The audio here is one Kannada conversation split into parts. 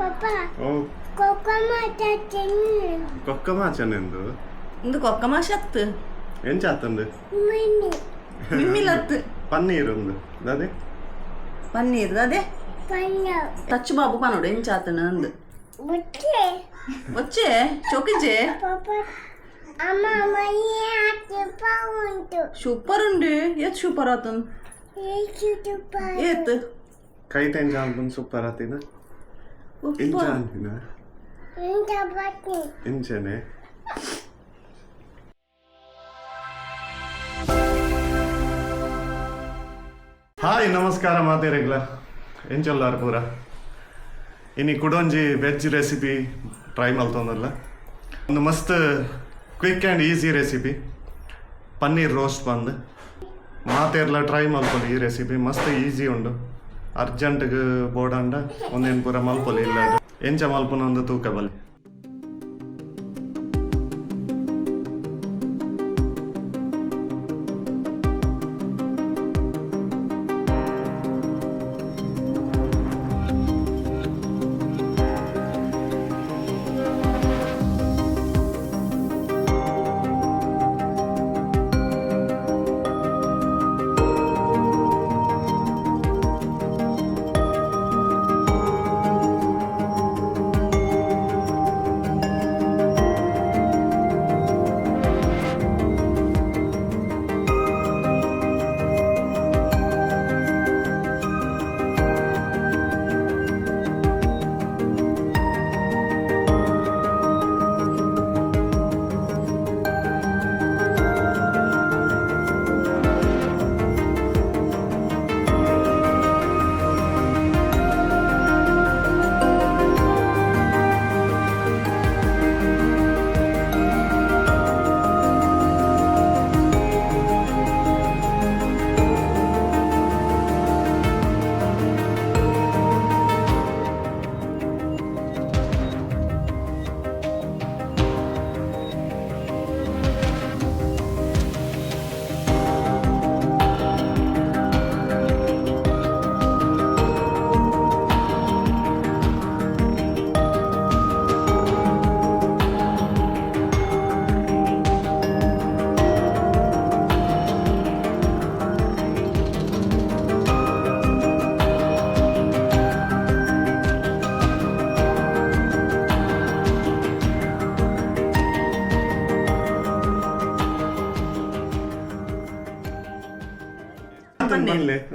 Papa. Oh. Kokka macha nendu. Indu kokka mashattu. En chatundu. Mimmi lattu. Paneer undu. Dade? Paneer dade? Paneer. Touch babu panodu en chatunu andu. Vache chokije. Papa. Amma maiye super undu. Super undu. Yet super atun. Super. Yet. Kite en jambun super atina. En jantina. En jane. Hi ನಮಸ್ಕಾರ ಮಾತೇರೆಗ್ಲ ಎಂಚಲ್ಲಾರು ಪೂರ ಇನ್ನು ಕುಡೊಂಜಿ ವೆಜ್ ರೆಸಿಪಿ ಟ್ರೈ ಮಲ್ತೊಂದಲ್ಲ ಒಂದು ಮಸ್ತ್ quick and easy recipe paneer roast ಬಂದು ಮಾತೇರ್ಲ ಟ್ರೈ ಮಲ್ಪೊಲಿ ಈ ರೆಸಿಪಿ ಮಸ್ತ್ ಈಸಿ ಉಂಡು ಅರ್ಜೆಂಟ್ಗೆ ಬೋಡಂಡ ಒಂದೇನು ಪೂರ ಮಲ್ಪೊಲಿ ಇಲ್ಲ ಎಂಚ ಮಲ್ಪನ ಒಂದು ತೂಕ ಬಲಿ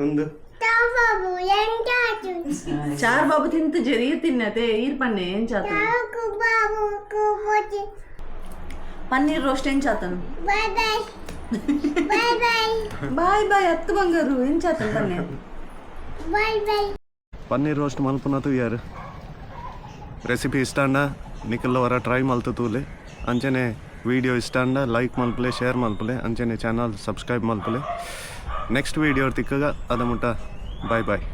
ಒಂದು चार बाबू तिंत जरी तिन्नते ईर पन्ने एं चातन पनीर रोस्ट एं Chathan Bye bye. Bye bye अत्तु Bangaru एं चातन पन्ने Bye bye. ಪನ್ನೀರ್ ರೋಸ್ಟ್ ಮಲ್ಪನತು ಯಾರು ರೆಸಿಪಿ ಇಷ್ಟ ಅಂಡ ನಿಖಿಲ್ವರ ಟ್ರೈ ಮಲ್ತು ತೂಲೆ ಅಂಚನೆ ವಿಡಿಯೋ ಇಷ್ಟ ಅಂಡ ಲೈಕ್ ಮಲ್ಪಲೆ ಶೇರ್ ಮಲ್ಪಲೆ ಅಂಚನೆ ಚಾನಲ್ ಸಬ್ಸ್ಕ್ರೈಬ್ ಮಲ್ಪಲೆ ನೆಕ್ಸ್ಟ್ ವಿಡಿಯೋ ತಿಕ್ಕಾಗ ಅದ ಮುಟ್ಟ ಬಾಯ್ ಬಾಯ್